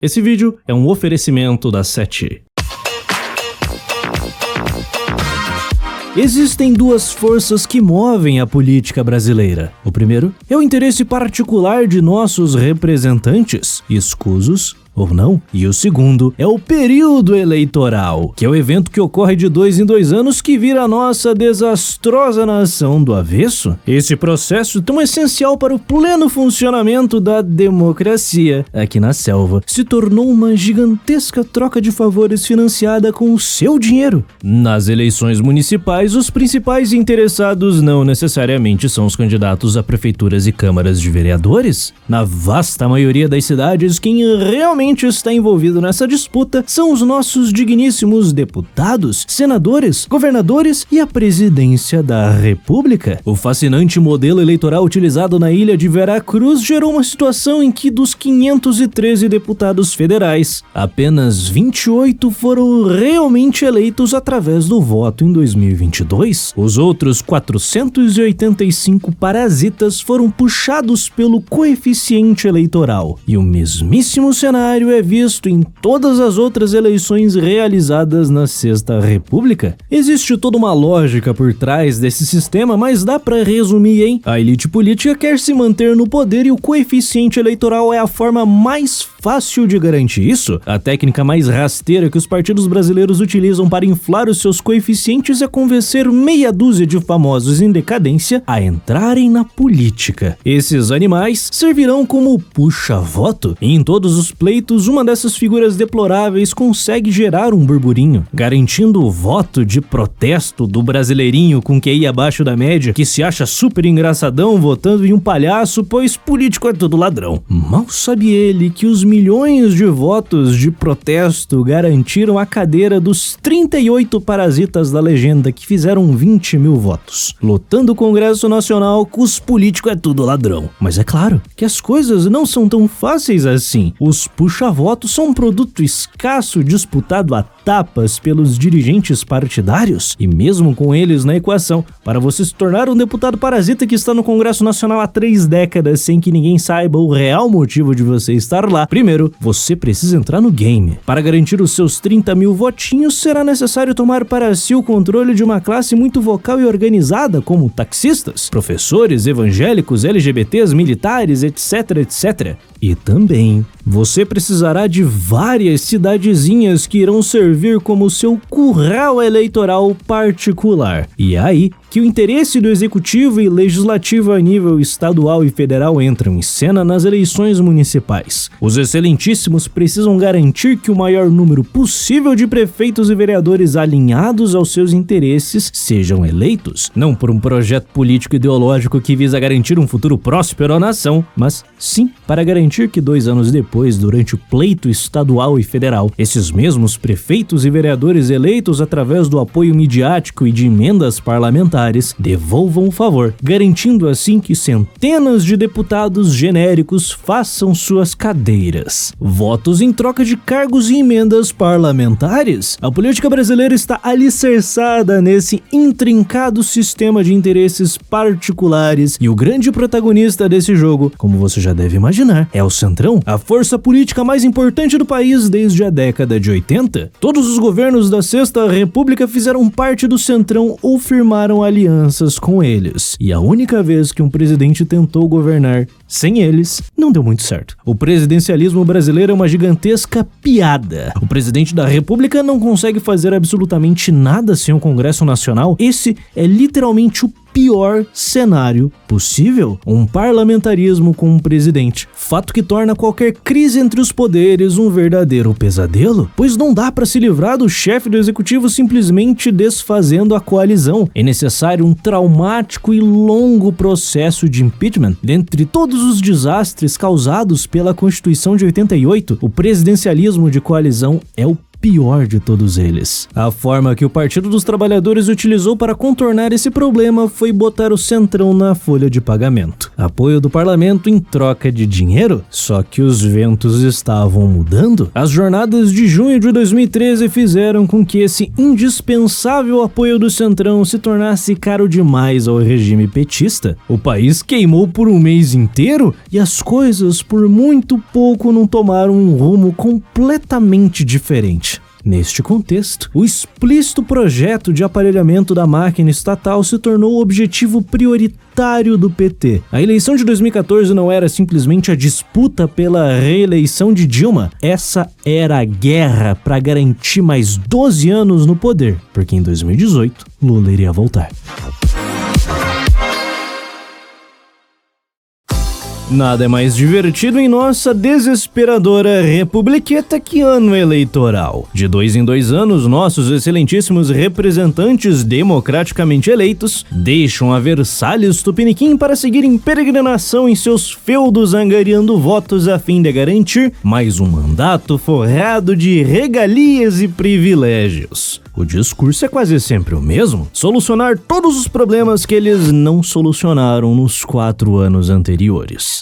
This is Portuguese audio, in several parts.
Esse vídeo é um oferecimento da 7. Existem duas forças que movem a política brasileira. O primeiro é o interesse particular de nossos representantes, escusos ou não. E o segundo é o período eleitoral, que é o evento que ocorre de 2 em 2 anos que vira a nossa desastrosa nação do avesso. Esse processo tão essencial para o pleno funcionamento da democracia aqui na selva se tornou uma gigantesca troca de favores financiada com o seu dinheiro. Nas eleições municipais, os principais interessados não necessariamente são os candidatos a prefeituras e câmaras de vereadores. Na vasta maioria das cidades, quem realmente está envolvido nessa disputa são os nossos digníssimos deputados, senadores, governadores e a presidência da República. O fascinante modelo eleitoral utilizado na ilha de Veracruz gerou uma situação em que dos 513 deputados federais, apenas 28 foram realmente eleitos através do voto em 2022. Os outros 485 parasitas foram puxados pelo coeficiente eleitoral. E o mesmíssimo cenário é visto em todas as outras eleições realizadas na Sexta República. Existe toda uma lógica por trás desse sistema, mas dá pra resumir, hein? A elite política quer se manter no poder e o coeficiente eleitoral é a forma mais fácil de garantir isso. A técnica mais rasteira que os partidos brasileiros utilizam para inflar os seus coeficientes é convencer meia dúzia de famosos em decadência a entrarem na política. Esses animais servirão como puxa-voto e em todos os pleitos uma dessas figuras deploráveis consegue gerar um burburinho, garantindo o voto de protesto do brasileirinho com QI abaixo da média que se acha super engraçadão votando em um palhaço, pois político é tudo ladrão. Mal sabe ele que os milhões de votos de protesto garantiram a cadeira dos 38 parasitas da legenda que fizeram 20 mil votos, lotando o Congresso Nacional com os políticos é tudo ladrão. Mas é claro que as coisas não são tão fáceis assim. Os puxa-votos são um produto escasso disputado a tapas pelos dirigentes partidários e mesmo com eles na equação, para você se tornar um deputado parasita que está no Congresso Nacional há 3 décadas sem que ninguém saiba o real motivo de você estar lá, primeiro, você precisa entrar no game. Para garantir os seus 30 mil votinhos, será necessário tomar para si o controle de uma classe muito vocal e organizada, como taxistas, professores, evangélicos, LGBTs, militares, etc, etc. E também, você precisará de várias cidadezinhas que irão servir como seu curral eleitoral particular. E é aí que o interesse do executivo e legislativo a nível estadual e federal entram em cena nas eleições municipais. Os excelentíssimos precisam garantir que o maior número possível de prefeitos e vereadores alinhados aos seus interesses sejam eleitos, não por um projeto político ideológico que visa garantir um futuro próspero à nação, mas sim para garantir que 2 anos depois, durante o pleito estadual e federal, esses mesmos prefeitos e vereadores eleitos através do apoio midiático e de emendas parlamentares devolvam o favor, garantindo assim que centenas de deputados genéricos façam suas cadeiras. Votos em troca de cargos e emendas parlamentares? A política brasileira está alicerçada nesse intrincado sistema de interesses particulares e o grande protagonista desse jogo, como você já deve imaginar, é o Centrão, a força política mais importante do país desde a década de 80. Todos os governos da Sexta República fizeram parte do Centrão ou firmaram alianças com eles. E a única vez que um presidente tentou governar sem eles, não deu muito certo. O presidencialismo brasileiro é uma gigantesca piada. O presidente da República não consegue fazer absolutamente nada sem o Congresso Nacional. Esse é literalmente o pior cenário possível, um parlamentarismo com um presidente, fato que torna qualquer crise entre os poderes um verdadeiro pesadelo, pois não dá para se livrar do chefe do executivo simplesmente desfazendo a coalizão. É necessário um traumático e longo processo de impeachment. Dentre todos os desastres causados pela Constituição de 88, o presidencialismo de coalizão é o pior de todos eles. A forma que o Partido dos Trabalhadores utilizou para contornar esse problema foi botar o Centrão na folha de pagamento. Apoio do parlamento em troca de dinheiro? Só que os ventos estavam mudando. As jornadas de junho de 2013 fizeram com que esse indispensável apoio do Centrão se tornasse caro demais ao regime petista. O país queimou por um mês inteiro e as coisas por muito pouco não tomaram um rumo completamente diferente. Neste contexto, o explícito projeto de aparelhamento da máquina estatal se tornou o objetivo prioritário do PT. A eleição de 2014 não era simplesmente a disputa pela reeleição de Dilma, essa era a guerra para garantir mais 12 anos no poder, porque em 2018 Lula iria voltar. Nada é mais divertido em nossa desesperadora republiqueta que ano eleitoral. De 2 em 2 anos, nossos excelentíssimos representantes democraticamente eleitos deixam a Versalhes Tupiniquim para seguir em peregrinação em seus feudos angariando votos a fim de garantir mais um mandato forrado de regalias e privilégios. O discurso é quase sempre o mesmo: solucionar todos os problemas que eles não solucionaram nos 4 anos anteriores.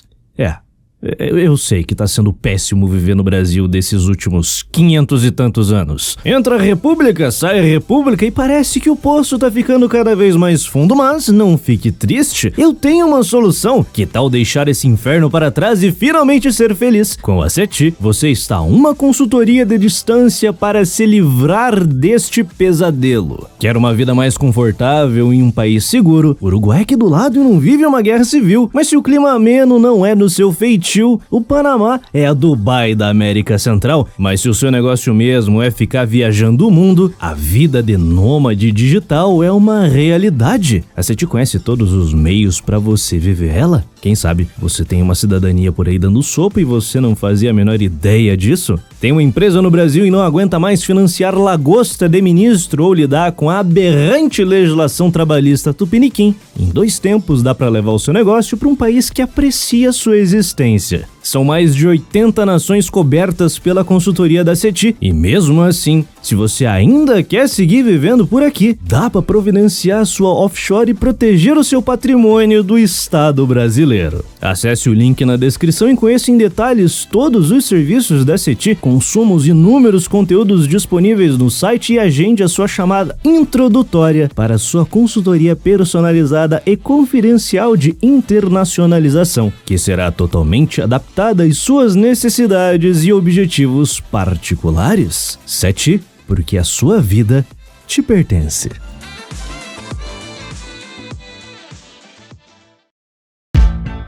Eu sei que tá sendo péssimo viver no Brasil desses últimos 500 e tantos anos. Entra a república, sai a república e parece que o poço tá ficando cada vez mais fundo, mas não fique triste. Eu tenho uma solução. Que tal deixar esse inferno para trás e finalmente ser feliz? Com a CETI, você está a uma consultoria de distância para se livrar deste pesadelo. Quer uma vida mais confortável em um país seguro? O Uruguai aqui do lado e não vive uma guerra civil. Mas se o clima ameno não é do seu feitio, o Panamá é a Dubai da América Central, mas se o seu negócio mesmo é ficar viajando o mundo, a vida de nômade digital é uma realidade. A CETI conhece todos os meios para você viver ela? Quem sabe você tem uma cidadania por aí dando sopa e você não fazia a menor ideia disso? Tem uma empresa no Brasil e não aguenta mais financiar lagosta de ministro ou lidar com a aberrante legislação trabalhista tupiniquim? Em 2 tempos dá para levar o seu negócio para um país que aprecia sua existência. São mais de 80 nações cobertas pela consultoria da CETI e mesmo assim, se você ainda quer seguir vivendo por aqui, dá para providenciar sua offshore e proteger o seu patrimônio do Estado brasileiro. Acesse o link na descrição e conheça em detalhes todos os serviços da CETI, consuma os inúmeros conteúdos disponíveis no site e agende a sua chamada introdutória para sua consultoria personalizada e confidencial de internacionalização, que será totalmente adaptada às suas necessidades e objetivos particulares. CETI, porque a sua vida te pertence.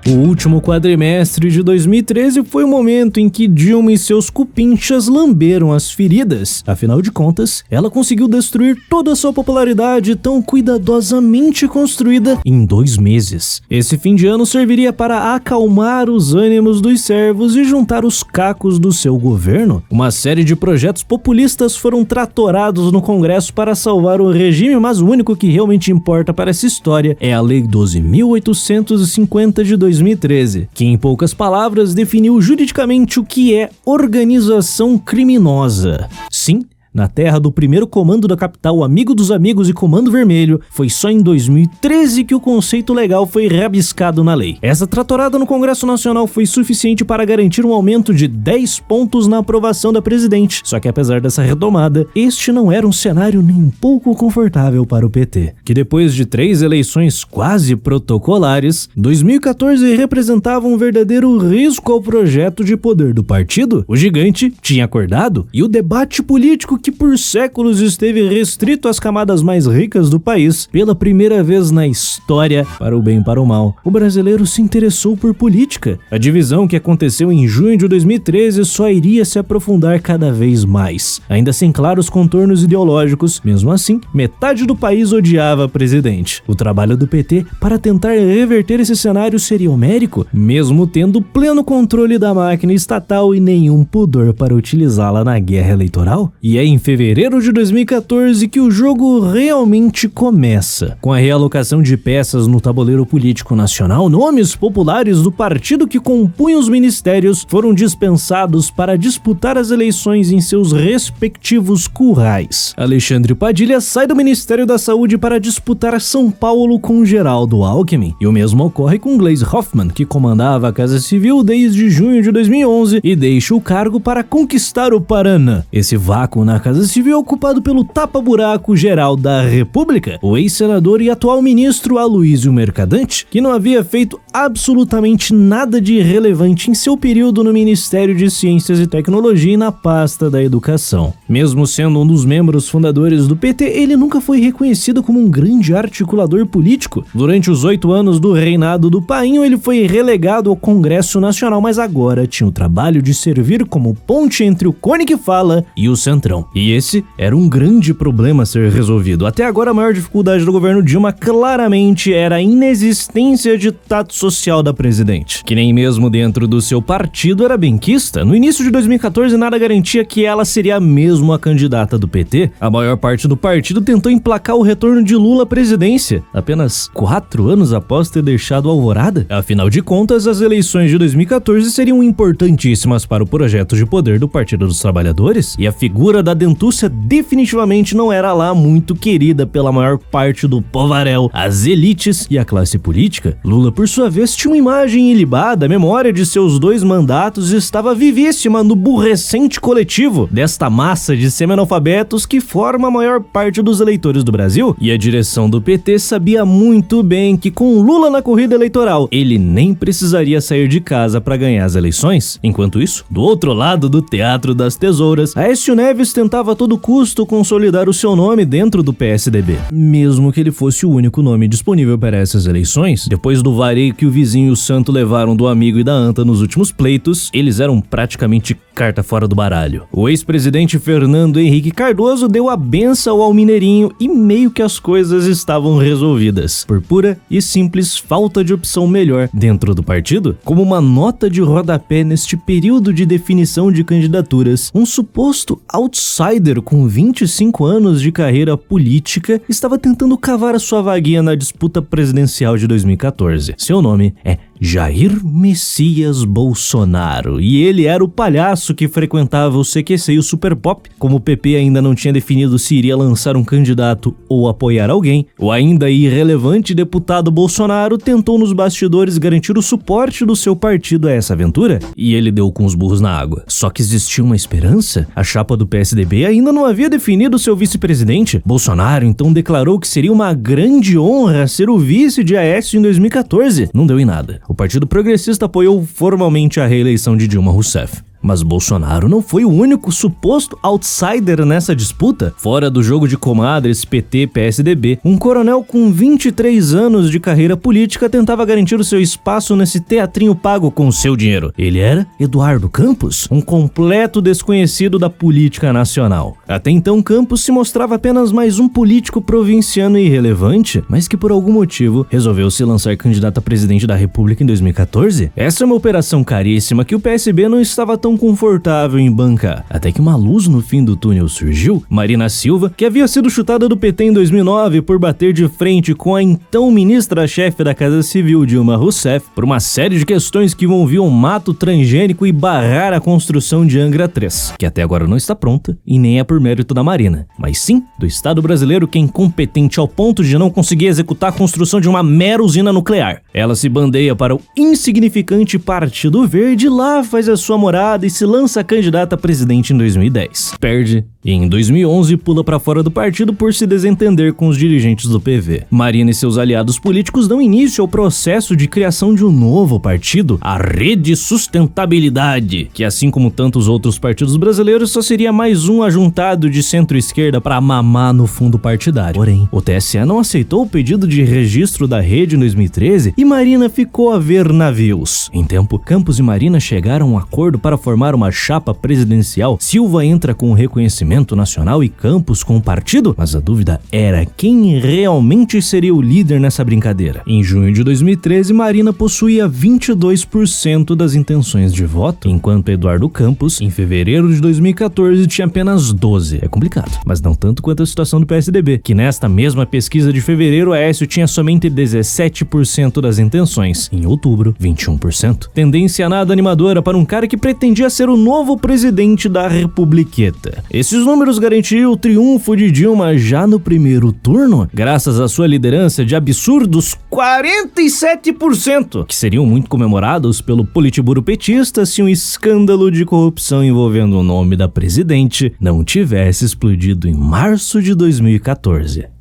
O último quadrimestre de 2013 foi o momento em que Dilma e seus cupinchas lamberam as feridas. Afinal de contas, ela conseguiu destruir toda a sua popularidade tão cuidadosamente construída em 2 meses. Esse fim de ano serviria para acalmar os ânimos dos servos e juntar os cacos do seu governo. Uma série de projetos populistas foram tratorados no Congresso para salvar o regime, mas o único que realmente importa para essa história é a Lei 12.850 de 2013, que em poucas palavras definiu juridicamente o que é organização criminosa. Sim, na terra do primeiro comando da capital, Amigo dos Amigos e Comando Vermelho, foi só em 2013 que o conceito legal foi rabiscado na lei. Essa tratorada no Congresso Nacional foi suficiente para garantir um aumento de 10 pontos na aprovação da presidente. Só que apesar dessa retomada, este não era um cenário nem um pouco confortável para o PT, que depois de 3 eleições quase protocolares, 2014 representava um verdadeiro risco ao projeto de poder do partido. O gigante tinha acordado e o debate político que por séculos esteve restrito às camadas mais ricas do país, pela primeira vez na história, para o bem e para o mal, o brasileiro se interessou por política. A divisão que aconteceu em junho de 2013 só iria se aprofundar cada vez mais, ainda sem claros contornos ideológicos. Mesmo assim, metade do país odiava a presidente. O trabalho do PT para tentar reverter esse cenário seria homérico, mesmo tendo pleno controle da máquina estatal e nenhum pudor para utilizá-la na guerra eleitoral. E é em em fevereiro de 2014 que o jogo realmente começa. Com a realocação de peças no tabuleiro político nacional, nomes populares do partido que compunham os ministérios foram dispensados para disputar as eleições em seus respectivos currais. Alexandre Padilha sai do Ministério da Saúde para disputar São Paulo com Geraldo Alckmin, e o mesmo ocorre com Gleisi Hoffmann, que comandava a Casa Civil desde junho de 2011 e deixa o cargo para conquistar o Paraná. Esse vácuo na Casa Civil é ocupado pelo tapa-buraco-geral da República, o ex-senador e atual ministro Aloysio Mercadante, que não havia feito absolutamente nada de relevante em seu período no Ministério de Ciências e Tecnologia e na pasta da Educação. Mesmo sendo um dos membros fundadores do PT, ele nunca foi reconhecido como um grande articulador político. Durante os 8 anos do reinado do Painho, ele foi relegado ao Congresso Nacional, mas agora tinha o trabalho de servir como ponte entre o Cone que fala e o Centrão. E esse era um grande problema a ser resolvido. Até agora, a maior dificuldade do governo Dilma claramente era a inexistência de tato social da presidente, que nem mesmo dentro do seu partido era benquista. No início de 2014, nada garantia que ela seria mesmo a candidata do PT. A maior parte do partido tentou emplacar o retorno de Lula à presidência, apenas 4 anos após ter deixado a Alvorada. Afinal de contas, as eleições de 2014 seriam importantíssimas para o projeto de poder do Partido dos Trabalhadores, e a figura da Dentúcia definitivamente não era lá muito querida pela maior parte do povaréu, as elites e a classe política. Lula, por sua vez, tinha uma imagem ilibada, a memória de seus 2 mandatos estava vivíssima no burrecente coletivo desta massa de semi-analfabetos que forma a maior parte dos eleitores do Brasil, e a direção do PT sabia muito bem que com Lula na corrida eleitoral, ele nem precisaria sair de casa para ganhar as eleições. Enquanto isso, do outro lado do Teatro das Tesouras, Aécio Neves tentava a todo custo consolidar o seu nome dentro do PSDB, mesmo que ele fosse o único nome disponível para essas eleições. Depois do vareio que o vizinho e o santo levaram do amigo e da anta nos últimos pleitos, eles eram praticamente carta fora do baralho. O ex-presidente Fernando Henrique Cardoso deu a benção ao Mineirinho e meio que as coisas estavam resolvidas, por pura e simples falta de opção melhor dentro do partido. Como uma nota de rodapé neste período de definição de candidaturas, um suposto outsider com 25 anos de carreira política estava tentando cavar a sua vaguinha na disputa presidencial de 2014. Seu nome é Jair Messias Bolsonaro, e ele era o palhaço que frequentava o CQC e o Super Pop. Como o PP ainda não tinha definido se iria lançar um candidato ou apoiar alguém, o ainda irrelevante deputado Bolsonaro tentou nos bastidores garantir o suporte do seu partido a essa aventura, e ele deu com os burros na água. Só que existia uma esperança. A chapa do PSDB ainda não havia definido seu vice-presidente. Bolsonaro então declarou que seria uma grande honra ser o vice de Aécio em 2014. Não deu em nada. O Partido Progressista apoiou formalmente a reeleição de Dilma Rousseff. Mas Bolsonaro não foi o único suposto outsider nessa disputa. Fora do jogo de comadres PT-PSDB, um coronel com 23 anos de carreira política tentava garantir o seu espaço nesse teatrinho pago com seu dinheiro. Ele era Eduardo Campos, um completo desconhecido da política nacional. Até então, Campos se mostrava apenas mais um político provinciano irrelevante, mas que por algum motivo resolveu se lançar candidato a presidente da República em 2014. Essa é uma operação caríssima que o PSB não estava tão confortável em bancar. Até que uma luz no fim do túnel surgiu. Marina Silva, que havia sido chutada do PT em 2009 por bater de frente com a então ministra-chefe da Casa Civil, Dilma Rousseff, por uma série de questões que envolviam mato transgênico e barrar a construção de Angra 3, que até agora não está pronta e nem é por mérito da Marina, mas sim do Estado brasileiro, que é incompetente ao ponto de não conseguir executar a construção de uma mera usina nuclear. Ela se bandeia para o insignificante Partido Verde, lá faz a sua morada e se lança candidata a presidente em 2010. Perde e em 2011 pula para fora do partido por se desentender com os dirigentes do PV. Marina e seus aliados políticos dão início ao processo de criação de um novo partido, a Rede Sustentabilidade, que assim como tantos outros partidos brasileiros só seria mais um ajuntado de centro-esquerda para mamar no fundo partidário. Porém, o TSE não aceitou o pedido de registro da rede em 2013 e Marina ficou a ver navios. Em tempo, Campos e Marina chegaram a um acordo para formar uma chapa presidencial, Silva entra com o reconhecimento nacional e Campos com o partido, mas a dúvida era quem realmente seria o líder nessa brincadeira. Em junho de 2013, Marina possuía 22% das intenções de voto, enquanto Eduardo Campos, em fevereiro de 2014, tinha apenas 12%. É complicado, mas não tanto quanto a situação do PSDB, que nesta mesma pesquisa de fevereiro, Aécio tinha somente 17% das intenções, em outubro, 21%. Tendência nada animadora para um cara que pretendia ser o novo presidente da Republiqueta. Esses números garantiam o triunfo de Dilma já no primeiro turno, graças à sua liderança de absurdos 47%, que seriam muito comemorados pelo Politburo petista se um escândalo de corrupção envolvendo o nome da presidente não tivesse explodido em março de 2014.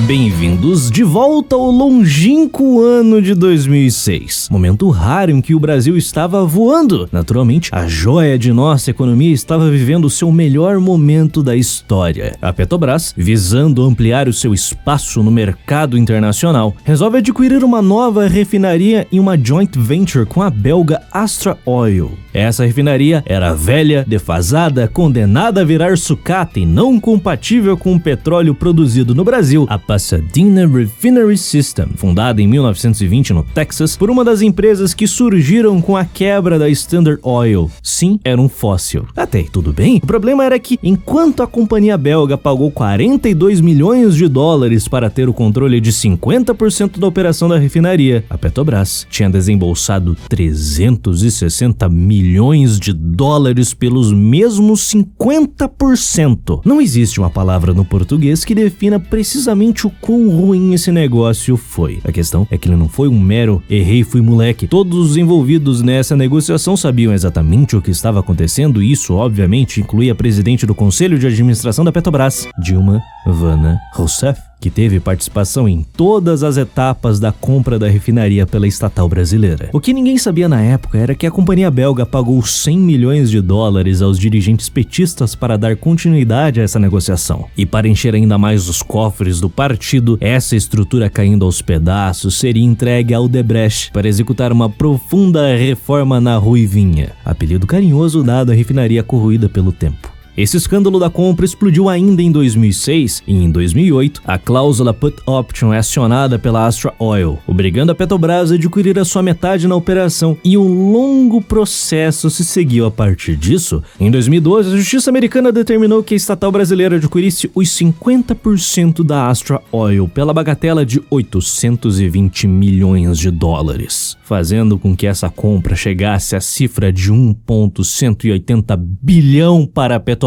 Bem-vindos de volta ao longínquo ano de 2006, momento raro em que o Brasil estava voando. Naturalmente, a joia de nossa economia estava vivendo o seu melhor momento da história. A Petrobras, visando ampliar o seu espaço no mercado internacional, resolve adquirir uma nova refinaria em uma joint venture com a belga Astra Oil. Essa refinaria era velha, defasada, condenada a virar sucata e não compatível com o petróleo produzido no Brasil, a Pasadena Refinery System, fundada em 1920 no Texas por uma das empresas que surgiram com a quebra da Standard Oil. Sim, era um fóssil. Até aí tudo bem. O problema era que, enquanto a companhia belga pagou 42 milhões de dólares para ter o controle de 50% da operação da refinaria, a Petrobras tinha desembolsado 360 milhões de dólares pelos mesmos 50%. Não existe uma palavra no português que defina precisamente o quão ruim esse negócio foi. A questão é que ele não foi um mero errei fui moleque. Todos os envolvidos nessa negociação sabiam exatamente o que estava acontecendo e isso obviamente incluía a presidente do Conselho de Administração da Petrobras, Dilma Vana Rousseff, que teve participação em todas as etapas da compra da refinaria pela estatal brasileira. O que ninguém sabia na época era que a companhia belga pagou 100 milhões de dólares aos dirigentes petistas para dar continuidade a essa negociação. E para encher ainda mais os cofres do partido, essa estrutura caindo aos pedaços seria entregue ao Odebrecht para executar uma profunda reforma na Ruivinha, apelido carinhoso dado à refinaria corroída pelo tempo. Esse escândalo da compra explodiu ainda em 2006 e em 2008 a cláusula Put Option é acionada pela Astra Oil, obrigando a Petrobras a adquirir a sua metade na operação e um longo processo se seguiu a partir disso. Em 2012, a justiça americana determinou que a estatal brasileira adquirisse os 50% da Astra Oil pela bagatela de 820 milhões de dólares, fazendo com que essa compra chegasse à cifra de 1,180 bilhão para a Petrobras.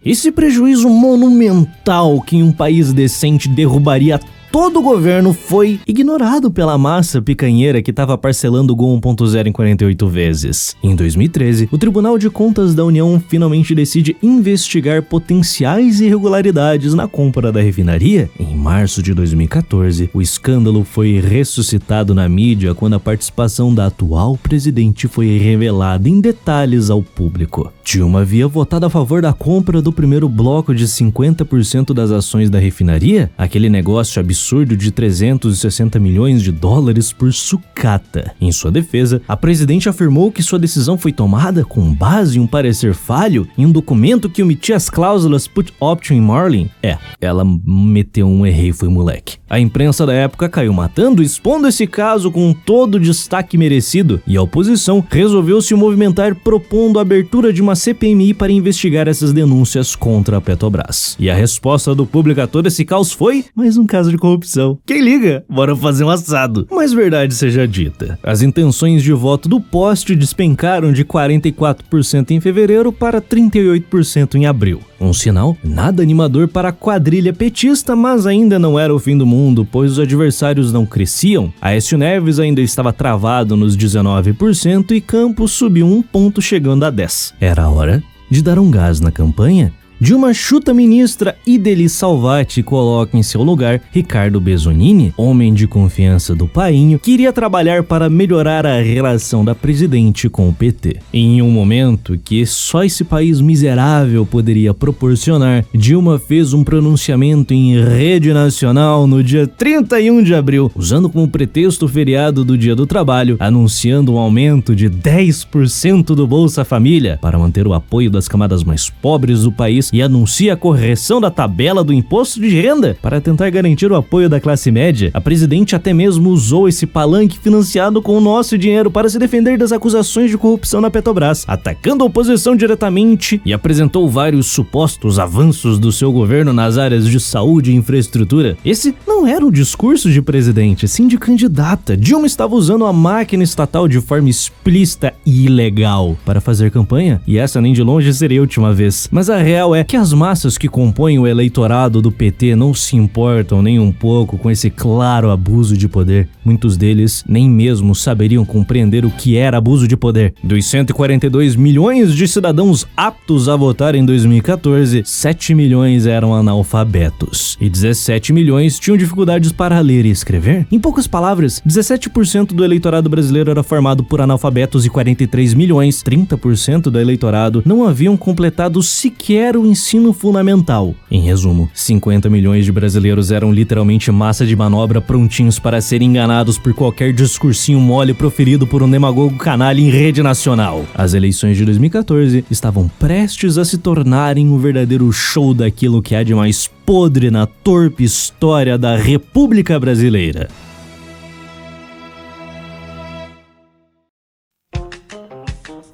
Esse prejuízo monumental que em um país decente derrubaria todo o governo foi ignorado pela massa picanheira que estava parcelando o Gol 1.0 em 48 vezes. Em 2013, o Tribunal de Contas da União finalmente decide investigar potenciais irregularidades na compra da refinaria. Em março de 2014, o escândalo foi ressuscitado na mídia quando a participação da atual presidente foi revelada em detalhes ao público. Dilma havia votado a favor da compra do primeiro bloco de 50% das ações da refinaria, aquele negócio absurdo de 360 milhões de dólares por sucata. Em sua defesa, a presidente afirmou que sua decisão foi tomada com base em um parecer falho em um documento que omitia as cláusulas Put Option em Marlin. Ela meteu um errei foi moleque. A imprensa da época caiu matando, expondo esse caso com todo o destaque merecido, e a oposição resolveu se movimentar propondo a abertura de uma CPMI para investigar essas denúncias contra a Petrobras. E a resposta do público a todo esse caos foi mais um caso de corrupção. Quem liga? Bora fazer um assado. Mas verdade seja dita, as intenções de voto do poste despencaram de 44% em fevereiro para 38% em abril. Um sinal nada animador para a quadrilha petista, mas ainda não era o fim do mundo, pois os adversários não cresciam. Aécio Neves ainda estava travado nos 19% e Campos subiu um ponto chegando a 10%. Era a hora de dar um gás na campanha, Dilma chuta a ministra Idely Salvati e coloca em seu lugar Ricardo Bezzolini, homem de confiança do painho, que iria trabalhar para melhorar a relação da presidente com o PT. Em um momento que só esse país miserável poderia proporcionar, Dilma fez um pronunciamento em rede nacional no dia 31 de abril, usando como pretexto o feriado do Dia do Trabalho, anunciando um aumento de 10% do Bolsa Família para manter o apoio das camadas mais pobres do país e anuncia a correção da tabela do imposto de renda para tentar garantir o apoio da classe média. A presidente até mesmo usou esse palanque financiado com o nosso dinheiro para se defender das acusações de corrupção na Petrobras, atacando a oposição diretamente, e apresentou vários supostos avanços do seu governo nas áreas de saúde e infraestrutura. Esse não era um discurso de presidente, sim de candidata. Dilma estava usando a máquina estatal de forma explícita e ilegal para fazer campanha, e essa nem de longe seria a última vez. Mas a real é que as massas que compõem o eleitorado do PT não se importam nem um pouco com esse claro abuso de poder. Muitos deles nem mesmo saberiam compreender o que era abuso de poder. Dos 142 milhões de cidadãos aptos a votar em 2014, 7 milhões eram analfabetos e 17 milhões tinham dificuldades para ler e escrever. Em poucas palavras, 17% do eleitorado brasileiro era formado por analfabetos e 43 milhões, 30% do eleitorado, não haviam completado sequer o ensino fundamental. Em resumo, 50 milhões de brasileiros eram literalmente massa de manobra, prontinhos para serem enganados por qualquer discursinho mole proferido por um demagogo canalha em rede nacional. As eleições de 2014 estavam prestes a se tornarem um verdadeiro show daquilo que há de mais podre na torpe história da República Brasileira.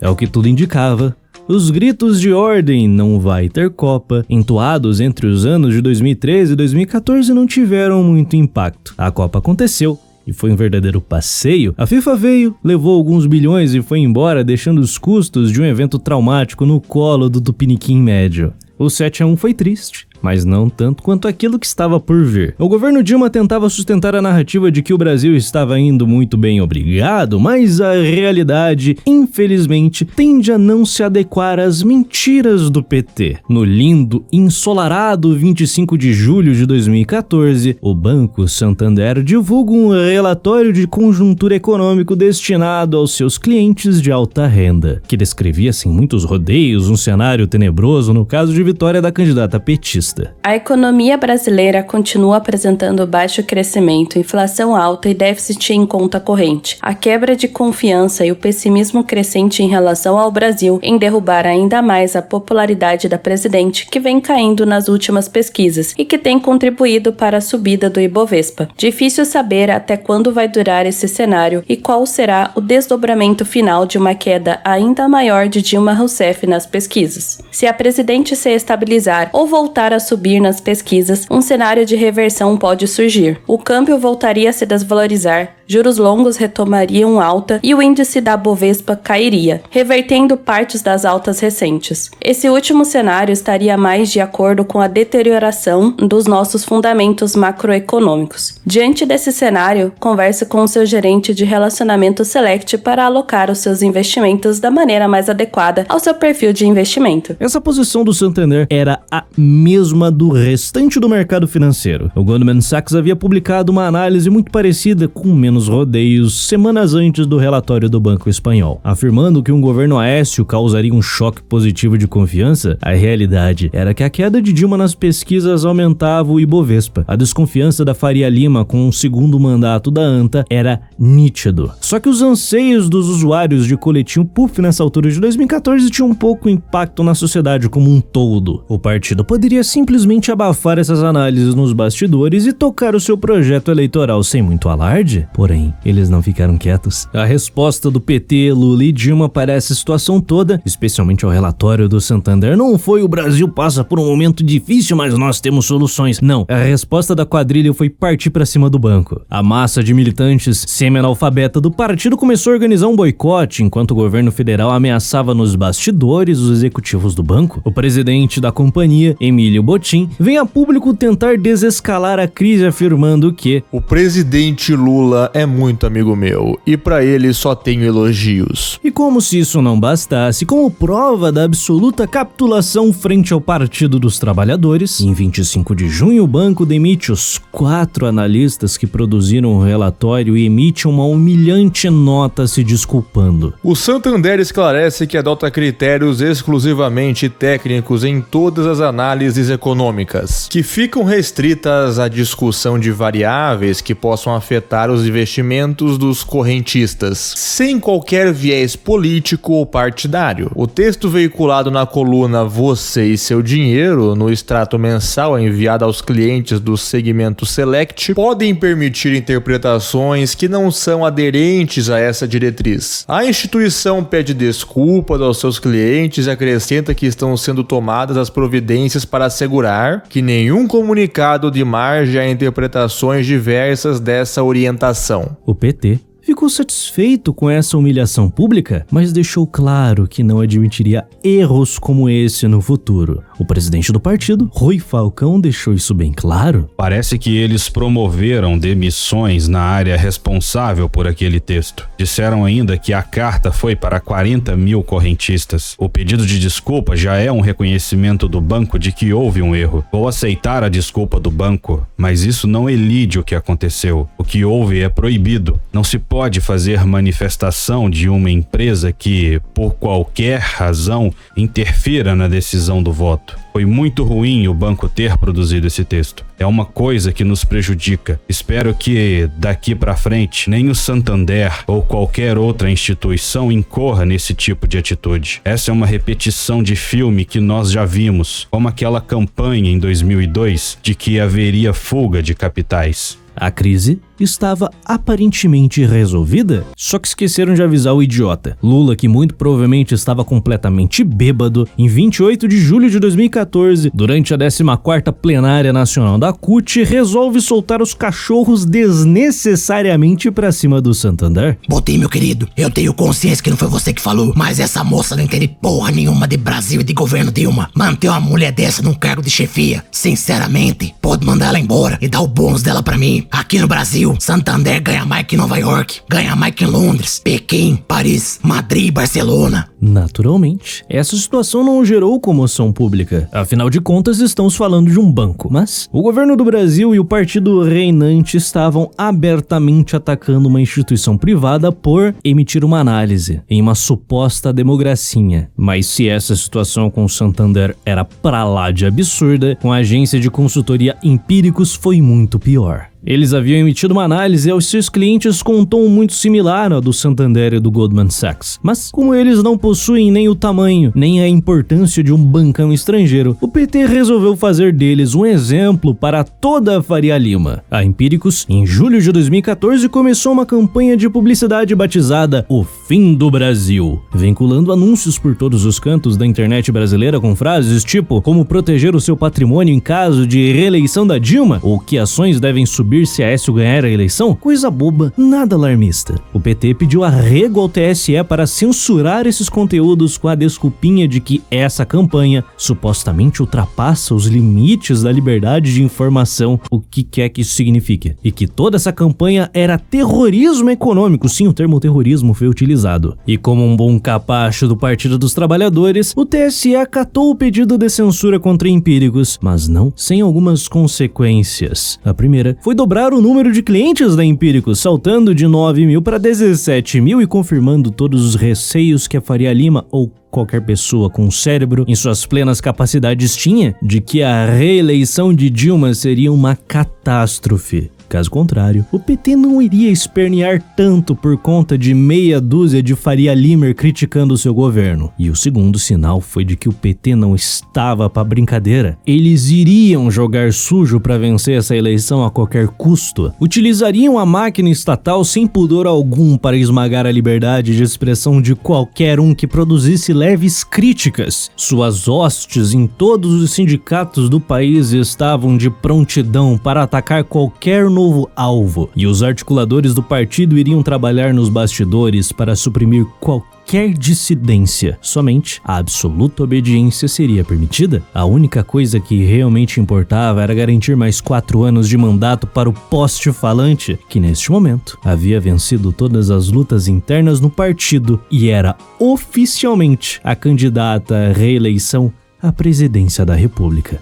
É o que tudo indicava. Os gritos de ordem "não vai ter Copa", entoados entre os anos de 2013 e 2014, não tiveram muito impacto. A Copa aconteceu e foi um verdadeiro passeio. A FIFA veio, levou alguns bilhões e foi embora, deixando os custos de um evento traumático no colo do tupiniquim médio. O 7-1 foi triste, mas não tanto quanto aquilo que estava por vir. O governo Dilma tentava sustentar a narrativa de que o Brasil estava indo muito bem, obrigado, mas a realidade, infelizmente, tende a não se adequar às mentiras do PT. No lindo, ensolarado 25 de julho de 2014, o Banco Santander divulga um relatório de conjuntura econômico destinado aos seus clientes de alta renda, que descrevia sem muitos rodeios um cenário tenebroso no caso de vitória da candidata petista. A economia brasileira continua apresentando baixo crescimento, inflação alta e déficit em conta corrente. A quebra de confiança e o pessimismo crescente em relação ao Brasil em derrubar ainda mais a popularidade da presidente, que vem caindo nas últimas pesquisas e que tem contribuído para a subida do Ibovespa. Difícil saber até quando vai durar esse cenário e qual será o desdobramento final de uma queda ainda maior de Dilma Rousseff nas pesquisas. Se a presidente se estabilizar ou voltar a subir nas pesquisas, um cenário de reversão pode surgir. O câmbio voltaria a se desvalorizar, juros longos retomariam alta e o índice da Bovespa cairia, revertendo partes das altas recentes. Esse último cenário estaria mais de acordo com a deterioração dos nossos fundamentos macroeconômicos. Diante desse cenário, converse com o seu gerente de relacionamento Select para alocar os seus investimentos da maneira mais adequada ao seu perfil de investimento. Essa posição do Santander era a mesma do restante do mercado financeiro. O Goldman Sachs havia publicado uma análise muito parecida, com menos rodeios, semanas antes do relatório do Banco Espanhol. Afirmando que um governo Aécio causaria um choque positivo de confiança, a realidade era que a queda de Dilma nas pesquisas aumentava o Ibovespa. A desconfiança da Faria Lima com o segundo mandato da ANTA era nítido. Só que os anseios dos usuários de coletinho puff nessa altura de 2014 tinham um pouco impacto na sociedade como um todo. O partido poderia simplesmente abafar essas análises nos bastidores e tocar o seu projeto eleitoral sem muito alarde. Porém, eles não ficaram quietos. A resposta do PT, Lula e Dilma para essa situação toda, especialmente ao relatório do Santander, não foi "o Brasil passa por um momento difícil, mas nós temos soluções". Não, a resposta da quadrilha foi partir para cima do banco. A massa de militantes semi-analfabeta do partido começou a organizar um boicote, enquanto o governo federal ameaçava nos bastidores os executivos do banco. O presidente da companhia, Emílio Botim, vem a público tentar desescalar a crise, afirmando que o presidente Lula é muito amigo meu, e pra ele só tenho elogios. E como se isso não bastasse, como prova da absoluta capitulação frente ao Partido dos Trabalhadores, em 25 de junho o banco demite os 4 analistas que produziram o relatório e emite uma humilhante nota se desculpando. O Santander esclarece que adota critérios exclusivamente técnicos em todas as análises econômicas, que ficam restritas à discussão de variáveis que possam afetar os investimentos dos correntistas, sem qualquer viés político ou partidário. O texto veiculado na coluna Você e Seu Dinheiro, no extrato mensal enviado aos clientes do segmento Select, podem permitir interpretações que não são aderentes a essa diretriz. A instituição pede desculpas aos seus clientes e acrescenta que estão sendo tomadas as providências para assegurar que nenhum comunicado de margem a interpretações diversas dessa orientação. O PT ficou satisfeito com essa humilhação pública, mas deixou claro que não admitiria erros como esse no futuro. O presidente do partido, Rui Falcão, deixou isso bem claro. Parece que eles promoveram demissões na área responsável por aquele texto. Disseram ainda que a carta foi para 40 mil correntistas. O pedido de desculpa já é um reconhecimento do banco de que houve um erro. Vou aceitar a desculpa do banco, mas isso não elide o que aconteceu. O que houve é proibido. Não se pode fazer manifestação de uma empresa que, por qualquer razão, interfira na decisão do voto. Foi muito ruim o banco ter produzido esse texto. É uma coisa que nos prejudica. Espero que, daqui pra frente, nem o Santander ou qualquer outra instituição incorra nesse tipo de atitude. Essa é uma repetição de filme que nós já vimos, como aquela campanha em 2002 de que haveria fuga de capitais. A crise estava aparentemente resolvida, só que esqueceram de avisar o idiota. Lula, que muito provavelmente estava completamente bêbado, em 28 de julho de 2014, durante a 14ª plenária nacional da CUT, resolve soltar os cachorros desnecessariamente pra cima do Santander. Botinho, meu querido, eu tenho consciência que não foi você que falou, mas essa moça não entende porra nenhuma de Brasil e de governo Dilma. Manter uma mulher dessa num cargo de chefia, sinceramente, pode mandar ela embora e dar o bônus dela pra mim. Aqui no Brasil, Santander ganha mais que Nova York, ganha mais que Londres, Pequim, Paris, Madrid e Barcelona. Naturalmente, essa situação não gerou comoção pública. Afinal de contas, estamos falando de um banco. Mas o governo do Brasil e o partido reinante estavam abertamente atacando uma instituição privada por emitir uma análise em uma suposta democracia. Mas se essa situação com o Santander era pra lá de absurda, com a agência de consultoria Empíricos foi muito pior. Eles haviam emitido uma análise aos seus clientes com um tom muito similar ao do Santander e do Goldman Sachs. Mas como eles não possuem nem o tamanho, nem a importância de um bancão estrangeiro, o PT resolveu fazer deles um exemplo para toda a Faria Lima. A Empíricos, em julho de 2014, começou uma campanha de publicidade batizada O Fim do Brasil, vinculando anúncios por todos os cantos da internet brasileira com frases tipo como proteger o seu patrimônio em caso de reeleição da Dilma, ou que ações devem subir se Aécio ganhar a eleição, coisa boba, nada alarmista. O PT pediu arrego ao TSE para censurar esses conteúdos com a desculpinha de que essa campanha supostamente ultrapassa os limites da liberdade de informação, o que quer que isso signifique, e que toda essa campanha era terrorismo econômico. Sim, o termo terrorismo foi utilizado. E como um bom capacho do Partido dos Trabalhadores, o TSE acatou o pedido de censura contra Empíricos, mas não sem algumas consequências. A primeira foi dobrar o número de clientes da Empíricos, saltando de 9 mil para 17 mil e confirmando todos os receios que a Faria Lima ou qualquer pessoa com cérebro em suas plenas capacidades tinha de que a reeleição de Dilma seria uma catástrofe. Caso contrário, o PT não iria espernear tanto por conta de meia dúzia de Faria Limer criticando o seu governo. E o segundo sinal foi de que o PT não estava pra brincadeira. Eles iriam jogar sujo para vencer essa eleição a qualquer custo. Utilizariam a máquina estatal sem pudor algum para esmagar a liberdade de expressão de qualquer um que produzisse leves críticas. Suas hostes em todos os sindicatos do país estavam de prontidão para atacar qualquer novo alvo, e os articuladores do partido iriam trabalhar nos bastidores para suprimir qualquer qualquer dissidência. Somente a absoluta obediência seria permitida. A única coisa que realmente importava era garantir mais 4 anos de mandato para o poste falante, que neste momento havia vencido todas as lutas internas no partido e era oficialmente a candidata à reeleição à presidência da República.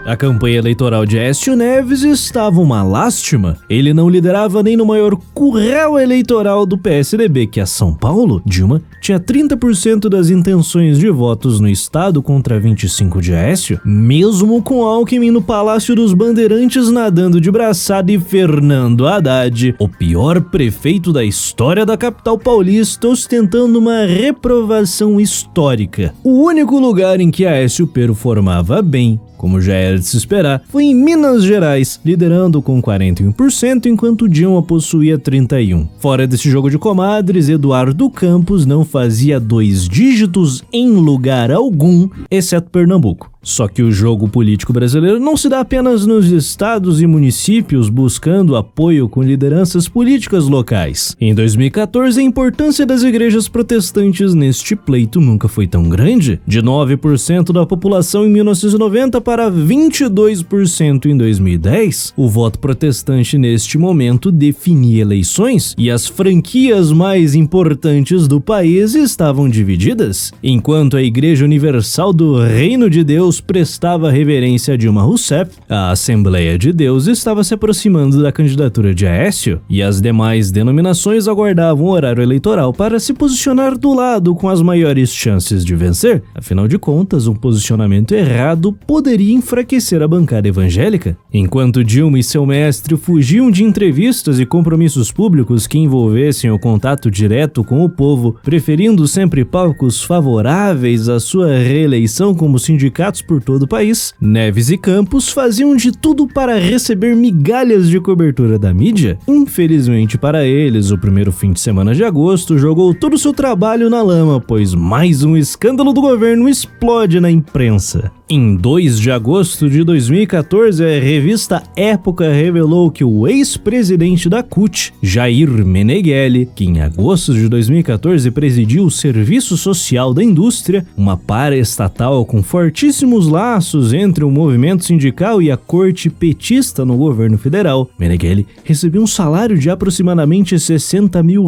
A campanha eleitoral de Aécio Neves estava uma lástima. Ele não liderava nem no maior curral eleitoral do PSDB, que é São Paulo. Dilma tinha 30% das intenções de votos no estado contra 25% de Aécio, mesmo com Alckmin no Palácio dos Bandeirantes nadando de braçada e Fernando Haddad, o pior prefeito da história da capital paulista, ostentando uma reprovação histórica. O único lugar em que Aécio performava bem, como já era de se esperar, foi em Minas Gerais, liderando com 41%, enquanto Dilma possuía 31%. Fora desse jogo de comadres, Eduardo Campos não fazia 2 dígitos em lugar algum, exceto Pernambuco. Só que o jogo político brasileiro não se dá apenas nos estados e municípios buscando apoio com lideranças políticas locais. Em 2014, a importância das igrejas protestantes neste pleito nunca foi tão grande. De 9% da população em 1990 para 22% em 2010, o voto protestante neste momento definia eleições e as franquias mais importantes do país estavam divididas. Enquanto a Igreja Universal do Reino de Deus prestava reverência a Dilma Rousseff, a Assembleia de Deus estava se aproximando da candidatura de Aécio e as demais denominações aguardavam o horário eleitoral para se posicionar do lado com as maiores chances de vencer. Afinal de contas, um posicionamento errado poderia enfraquecer a bancada evangélica. Enquanto Dilma e seu mestre fugiam de entrevistas e compromissos públicos que envolvessem o contato direto com o povo, preferindo sempre palcos favoráveis à sua reeleição como sindicatos por todo o país, Neves e Campos faziam de tudo para receber migalhas de cobertura da mídia. Infelizmente para eles, o primeiro fim de semana de agosto jogou todo o seu trabalho na lama, pois mais um escândalo do governo explode na imprensa. Em 2 de agosto de 2014, a revista Época revelou que o ex-presidente da CUT, Jair Meneghelli, que em agosto de 2014 presidiu o Serviço Social da Indústria, uma paraestatal com fortíssimos laços entre o movimento sindical e a corte petista no governo federal, Meneghelli recebia um salário de aproximadamente R$60 mil,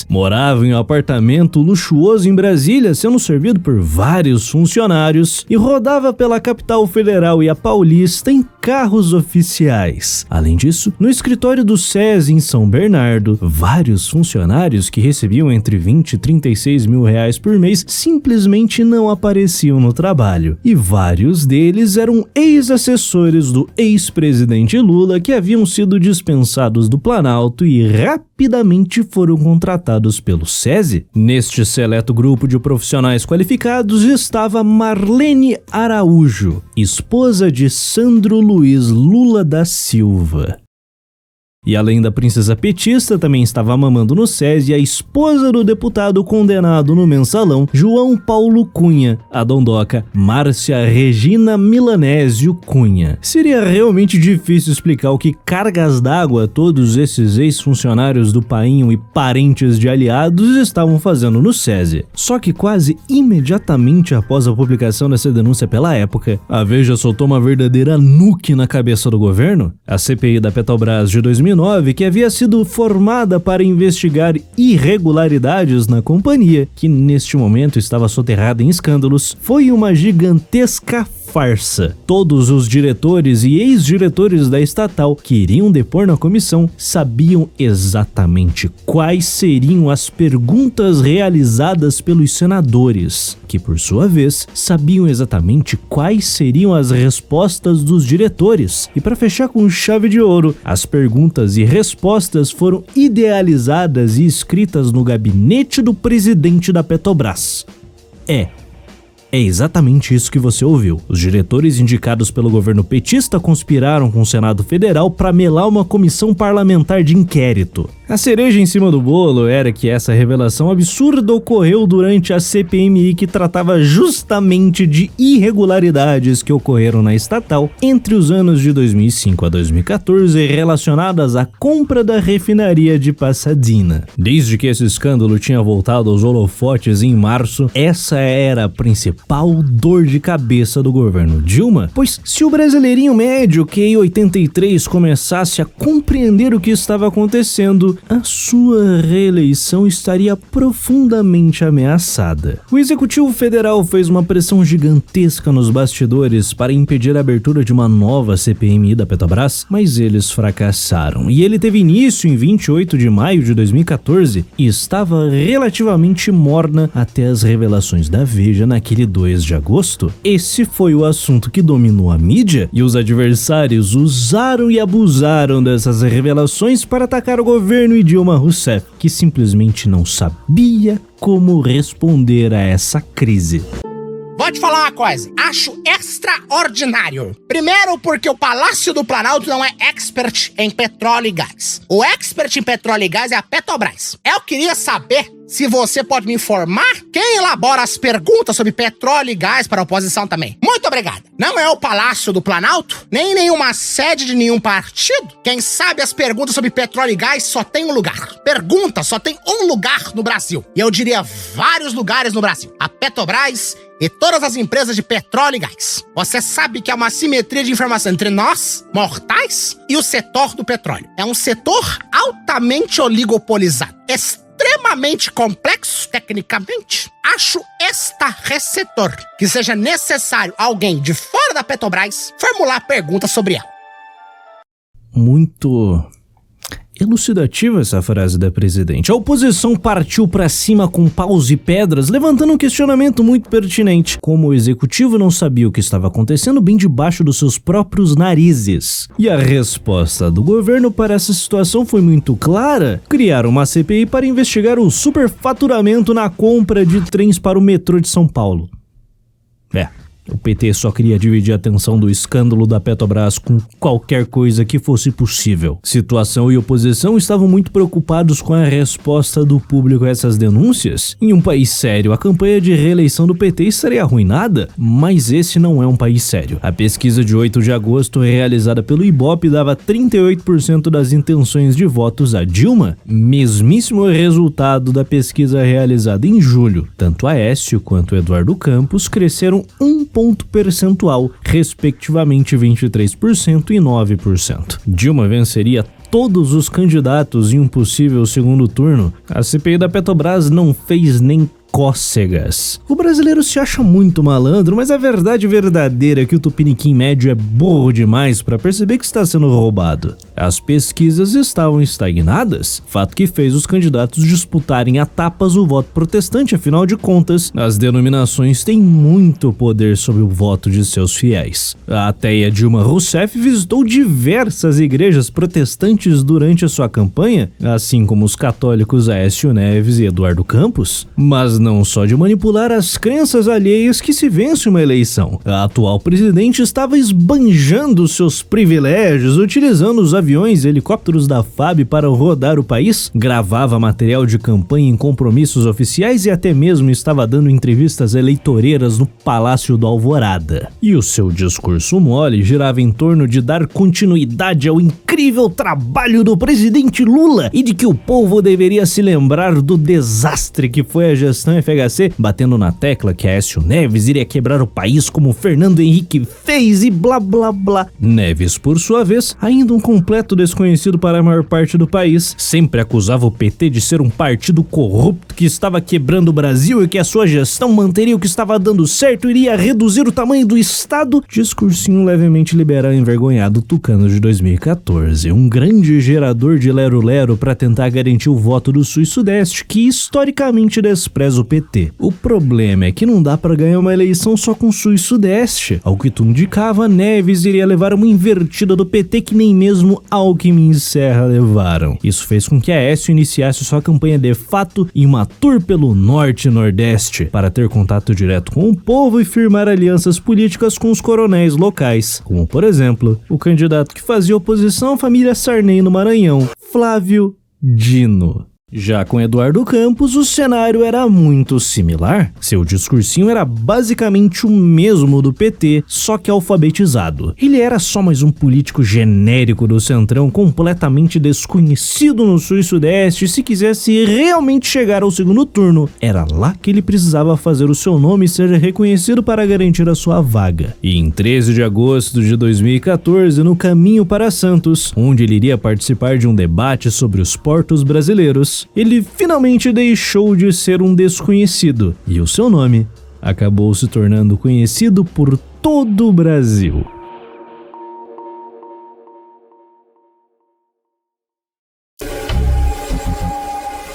morava em um apartamento luxuoso em Brasília, sendo servido por vários funcionários, e rodava pela capital federal e a paulista em carros oficiais. Além disso, no escritório do SESI em São Bernardo, vários funcionários que recebiam entre 20 e 36 mil reais por mês simplesmente não apareciam no trabalho. E vários deles eram ex-assessores do ex-presidente Lula que haviam sido dispensados do Planalto e rapidamente foram contratados pelo SESI. Neste seleto grupo de profissionais qualificados estava Marlene Araújo, esposa de Sandro Luiz Lula da Silva. E além da princesa petista, também estava mamando no SESI a esposa do deputado condenado no mensalão, João Paulo Cunha, a dondoca Márcia Regina Milanésio Cunha. Seria realmente difícil explicar o que cargas d'água todos esses ex-funcionários do Painho e parentes de aliados estavam fazendo no SESI. Só que quase imediatamente após a publicação dessa denúncia pela Época, a Veja soltou uma verdadeira nuke na cabeça do governo. A CPI da Petrobras de 2009, que havia sido formada para investigar irregularidades na companhia, que neste momento estava soterrada em escândalos, foi uma gigantesca farsa. Todos os diretores e ex-diretores da estatal que iriam depor na comissão sabiam exatamente quais seriam as perguntas realizadas pelos senadores, que por sua vez sabiam exatamente quais seriam as respostas dos diretores. E para fechar com chave de ouro, as perguntas e respostas foram idealizadas e escritas no gabinete do presidente da Petrobras. É exatamente isso que você ouviu. Os diretores indicados pelo governo petista conspiraram com o Senado Federal para melar uma comissão parlamentar de inquérito. A cereja em cima do bolo era que essa revelação absurda ocorreu durante a CPMI que tratava justamente de irregularidades que ocorreram na estatal entre os anos de 2005 a 2014 relacionadas à compra da refinaria de Pasadena. Desde que esse escândalo tinha voltado aos holofotes em março, essa era a principal dor de cabeça do governo Dilma, pois se o brasileirinho médio que em 83 começasse a compreender o que estava acontecendo, a sua reeleição estaria profundamente ameaçada. O Executivo Federal fez uma pressão gigantesca nos bastidores para impedir a abertura de uma nova CPMI da Petrobras, mas eles fracassaram. E ele teve início em 28 de maio de 2014 e estava relativamente morna até as revelações da Veja naquele 2 de agosto. Esse foi o assunto que dominou a mídia e os adversários usaram e abusaram dessas revelações para atacar o governo e Dilma Rousseff, que simplesmente não sabia como responder a essa crise. Vou te falar uma coisa, acho extraordinário. Primeiro porque o Palácio do Planalto não é expert em petróleo e gás. O expert em petróleo e gás é a Petrobras. Eu queria saber se você pode me informar quem elabora as perguntas sobre petróleo e gás para a oposição também. Muito obrigado. Não é o Palácio do Planalto, nem nenhuma sede de nenhum partido. Quem sabe as perguntas sobre petróleo e gás só tem um lugar. Pergunta só tem um lugar no Brasil. E eu diria vários lugares no Brasil. A Petrobras e todas as empresas de petróleo e gás. Você sabe que há uma simetria de informação entre nós, mortais, e o setor do petróleo. É um setor altamente oligopolizado, extremamente complexo tecnicamente. Acho estarrecedor que seja necessário alguém de fora da Petrobras formular perguntas sobre ela. Muito elucidativa essa frase da presidente. A oposição partiu pra cima com paus e pedras, levantando um questionamento muito pertinente. Como o executivo não sabia o que estava acontecendo bem debaixo dos seus próprios narizes. E a resposta do governo para essa situação foi muito clara. Criar uma CPI para investigar o superfaturamento na compra de trens para o metrô de São Paulo. O PT só queria dividir a atenção do escândalo da Petrobras com qualquer coisa que fosse possível. Situação e oposição estavam muito preocupados com a resposta do público a essas denúncias. Em um país sério, a campanha de reeleição do PT estaria arruinada, mas esse não é um país sério. A pesquisa de 8 de agosto, realizada pelo Ibope, dava 38% das intenções de votos a Dilma, mesmíssimo resultado da pesquisa realizada em julho. Tanto Aécio quanto Eduardo Campos cresceram ponto percentual, respectivamente 23% e 9%. Dilma venceria todos os candidatos em um possível segundo turno. A CPI da Petrobras não fez nem cócegas. O brasileiro se acha muito malandro, mas a verdade verdadeira é que o tupiniquim médio é burro demais para perceber que está sendo roubado. As pesquisas estavam estagnadas, fato que fez os candidatos disputarem a tapas o voto protestante, afinal de contas, as denominações têm muito poder sobre o voto de seus fiéis. A ateia Dilma Rousseff visitou diversas igrejas protestantes durante a sua campanha, assim como os católicos Aécio Neves e Eduardo Campos, mas não só de manipular as crenças alheias que se vence uma eleição. A atual presidente estava esbanjando seus privilégios, utilizando os aviões e helicópteros da FAB para rodar o país, gravava material de campanha em compromissos oficiais e até mesmo estava dando entrevistas eleitoreiras no Palácio do Alvorada. E o seu discurso mole girava em torno de dar continuidade ao incrível trabalho do presidente Lula e de que o povo deveria se lembrar do desastre que foi a gestão FHC, batendo na tecla que Aécio Neves iria quebrar o país como Fernando Henrique fez e blá blá blá. Neves, por sua vez, ainda um completo desconhecido para a maior parte do país, sempre acusava o PT de ser um partido corrupto que estava quebrando o Brasil e que a sua gestão manteria o que estava dando certo e iria reduzir o tamanho do Estado. Discursinho levemente liberal e envergonhado tucano de 2014, um grande gerador de lero-lero para tentar garantir o voto do Sul e Sudeste, que historicamente despreza o PT. O problema é que não dá para ganhar uma eleição só com Sul e Sudeste. Ao que tudo indicava, Neves iria levar uma invertida do PT que nem mesmo Alckmin e Serra levaram. Isso fez com que Aécio iniciasse sua campanha de fato em uma tour pelo Norte e Nordeste, para ter contato direto com o povo e firmar alianças políticas com os coronéis locais, como por exemplo, o candidato que fazia oposição à família Sarney no Maranhão, Flávio Dino. Já com Eduardo Campos, o cenário era muito similar. Seu discursinho era basicamente o mesmo do PT, só que alfabetizado. Ele era só mais um político genérico do Centrão, completamente desconhecido no Sul e Sudeste. Se quisesse realmente chegar ao segundo turno, era lá que ele precisava fazer o seu nome ser reconhecido para garantir a sua vaga. E em 13 de agosto de 2014, no caminho para Santos, onde ele iria participar de um debate sobre os portos brasileiros, ele finalmente deixou de ser um desconhecido e o seu nome acabou se tornando conhecido por todo o Brasil.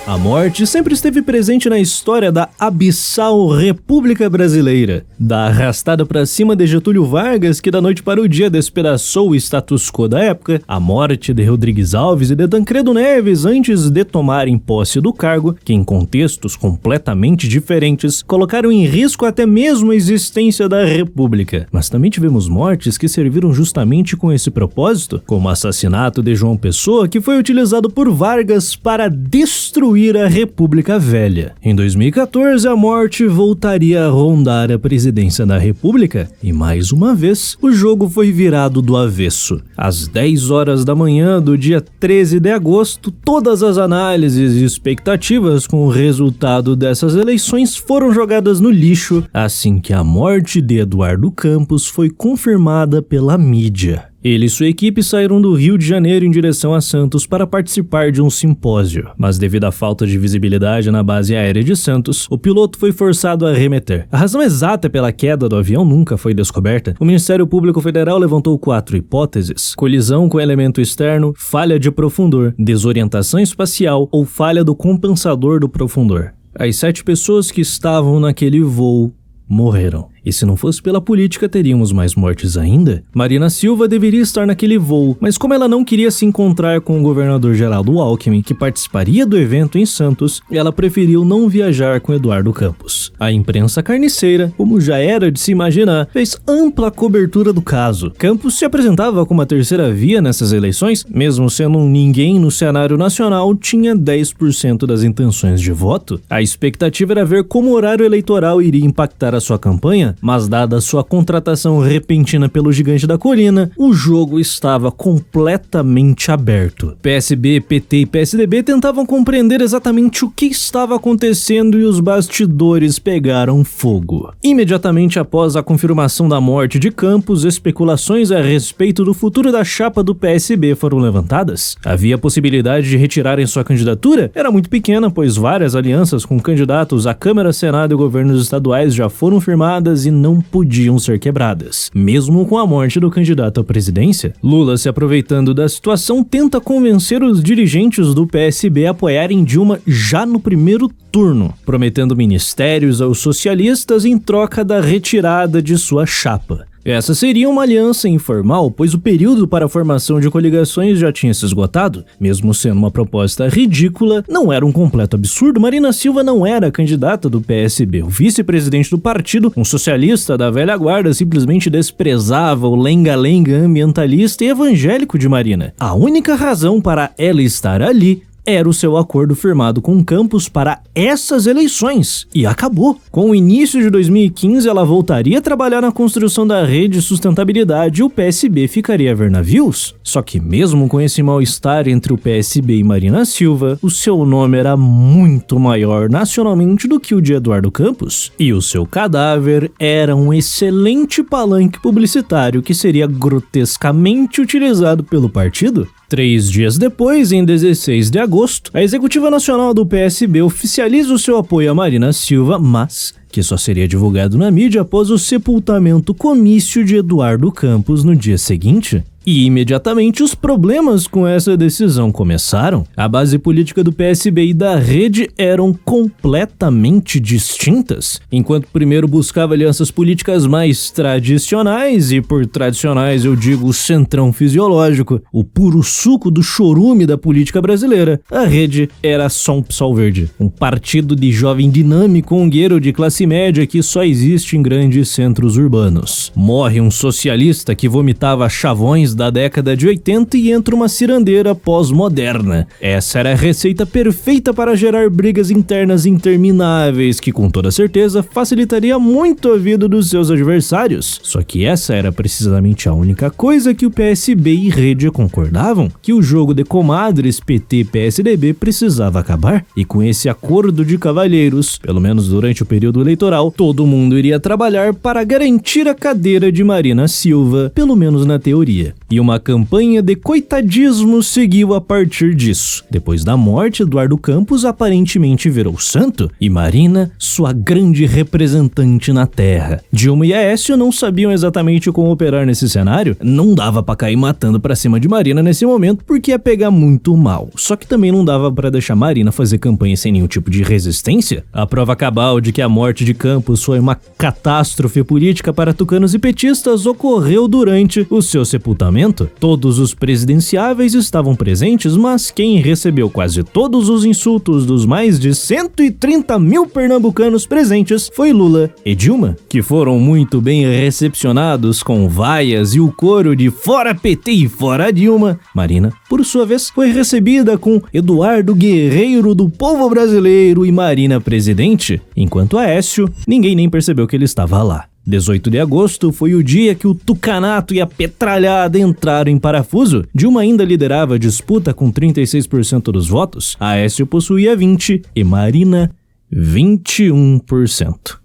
A morte sempre esteve presente na história da abissal República Brasileira, da arrastada pra cima de Getúlio Vargas, que da noite para o dia despedaçou o status quo da época, a morte de Rodrigues Alves e de Tancredo Neves antes de tomarem posse do cargo, que em contextos completamente diferentes colocaram em risco até mesmo a existência da República. Mas também tivemos mortes que serviram justamente com esse propósito, como o assassinato de João Pessoa, que foi utilizado por Vargas para destruir a República Velha. Em 2014, a morte voltaria a rondar a presidência da República e, mais uma vez, o jogo foi virado do avesso. Às 10 horas da manhã do dia 13 de agosto, todas as análises e expectativas com o resultado dessas eleições foram jogadas no lixo assim que a morte de Eduardo Campos foi confirmada pela mídia. Ele e sua equipe saíram do Rio de Janeiro em direção a Santos para participar de um simpósio, mas devido à falta de visibilidade na base aérea de Santos, o piloto foi forçado a arremeter. A razão exata pela queda do avião nunca foi descoberta. O Ministério Público Federal levantou 4 hipóteses: colisão com elemento externo, falha de profundor, desorientação espacial ou falha do compensador do profundor. As 7 pessoas que estavam naquele voo morreram. E se não fosse pela política, teríamos mais mortes ainda? Marina Silva deveria estar naquele voo, mas como ela não queria se encontrar com o governador Geraldo Alckmin, que participaria do evento em Santos, ela preferiu não viajar com Eduardo Campos. A imprensa carniceira, como já era de se imaginar, fez ampla cobertura do caso. Campos se apresentava como a terceira via nessas eleições, mesmo sendo um ninguém no cenário nacional, tinha 10% das intenções de voto. A expectativa era ver como o horário eleitoral iria impactar a sua campanha, mas dada sua contratação repentina pelo gigante da colina, o jogo estava completamente aberto. PSB, PT e PSDB tentavam compreender exatamente o que estava acontecendo e os bastidores pegaram fogo. Imediatamente após a confirmação da morte de Campos, especulações a respeito do futuro da chapa do PSB foram levantadas. Havia a possibilidade de retirarem sua candidatura? Era muito pequena, pois várias alianças com candidatos à Câmara, Senado e governos estaduais já foram firmadas e não podiam ser quebradas. Mesmo com a morte do candidato à presidência, Lula, se aproveitando da situação, tenta convencer os dirigentes do PSB a apoiarem Dilma já no primeiro turno, prometendo ministérios aos socialistas em troca da retirada de sua chapa. Essa seria uma aliança informal, pois o período para a formação de coligações já tinha se esgotado. Mesmo sendo uma proposta ridícula, não era um completo absurdo. Marina Silva não era a candidata do PSB. O vice-presidente do partido, um socialista da velha guarda, simplesmente desprezava o lenga-lenga ambientalista e evangélico de Marina. A única razão para ela estar ali era o seu acordo firmado com Campos para essas eleições. E acabou. Com o início de 2015, ela voltaria a trabalhar na construção da rede de sustentabilidade e o PSB ficaria a ver navios. Só que mesmo com esse mal-estar entre o PSB e Marina Silva, o seu nome era muito maior nacionalmente do que o de Eduardo Campos. E o seu cadáver era um excelente palanque publicitário que seria grotescamente utilizado pelo partido. 3 dias depois, em 16 de agosto, a Executiva Nacional do PSB oficializa o seu apoio a Marina Silva, mas que só seria divulgado na mídia após o sepultamento comício de Eduardo Campos no dia seguinte. E imediatamente os problemas com essa decisão começaram. A base política do PSB e da rede eram completamente distintas. Enquanto primeiro buscava alianças políticas mais tradicionais, e por tradicionais eu digo o centrão fisiológico, o puro suco do chorume da política brasileira, a rede era só um psol verde, um partido de jovem dinâmico ongueiro de classe média que só existe em grandes centros urbanos. Morre um socialista que vomitava chavões finais da década de 80 e entra uma cirandeira pós-moderna. Essa era a receita perfeita para gerar brigas internas intermináveis que, com toda certeza, facilitaria muito a vida dos seus adversários. Só que essa era precisamente a única coisa que o PSB e Rede concordavam, que o jogo de comadres PT-PSDB precisava acabar. E com esse acordo de cavalheiros, pelo menos durante o período eleitoral, todo mundo iria trabalhar para garantir a cadeira de Marina Silva, pelo menos na teoria. E uma campanha de coitadismo seguiu a partir disso. Depois da morte, Eduardo Campos aparentemente virou santo e Marina, sua grande representante na terra. Dilma e Aécio não sabiam exatamente como operar nesse cenário, não dava pra cair matando pra cima de Marina nesse momento porque ia pegar muito mal. Só que também não dava pra deixar Marina fazer campanha sem nenhum tipo de resistência. A prova cabal de que a morte de Campos foi uma catástrofe política para tucanos e petistas ocorreu durante o seu sepultamento. Todos os presidenciáveis estavam presentes, mas quem recebeu quase todos os insultos dos mais de 130 mil pernambucanos presentes foi Lula e Dilma, que foram muito bem recepcionados com vaias e o coro de fora PT e fora Dilma. Marina, por sua vez, foi recebida com Eduardo Guerreiro do povo brasileiro e Marina presidente, enquanto Aécio, ninguém nem percebeu que ele estava lá. 18 de agosto foi o dia que o tucanato e a petralhada entraram em parafuso. Dilma ainda liderava a disputa com 36% dos votos, Aécio possuía 20% e Marina 21%.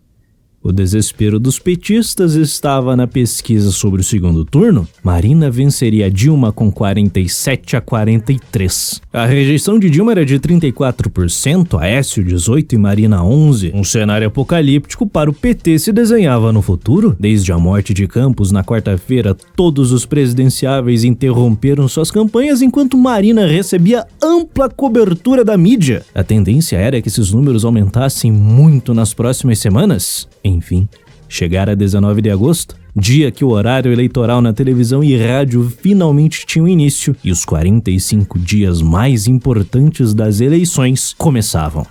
O desespero dos petistas estava na pesquisa sobre o segundo turno. Marina venceria Dilma com 47-43. A rejeição de Dilma era de 34%, Aécio 18% e Marina 11%. Um cenário apocalíptico para o PT se desenhava no futuro. Desde a morte de Campos na quarta-feira, todos os presidenciáveis interromperam suas campanhas enquanto Marina recebia ampla cobertura da mídia. A tendência era que esses números aumentassem muito nas próximas semanas. Enfim, chegara 19 de agosto, dia que o horário eleitoral na televisão e rádio finalmente tinha início e os 45 dias mais importantes das eleições começavam.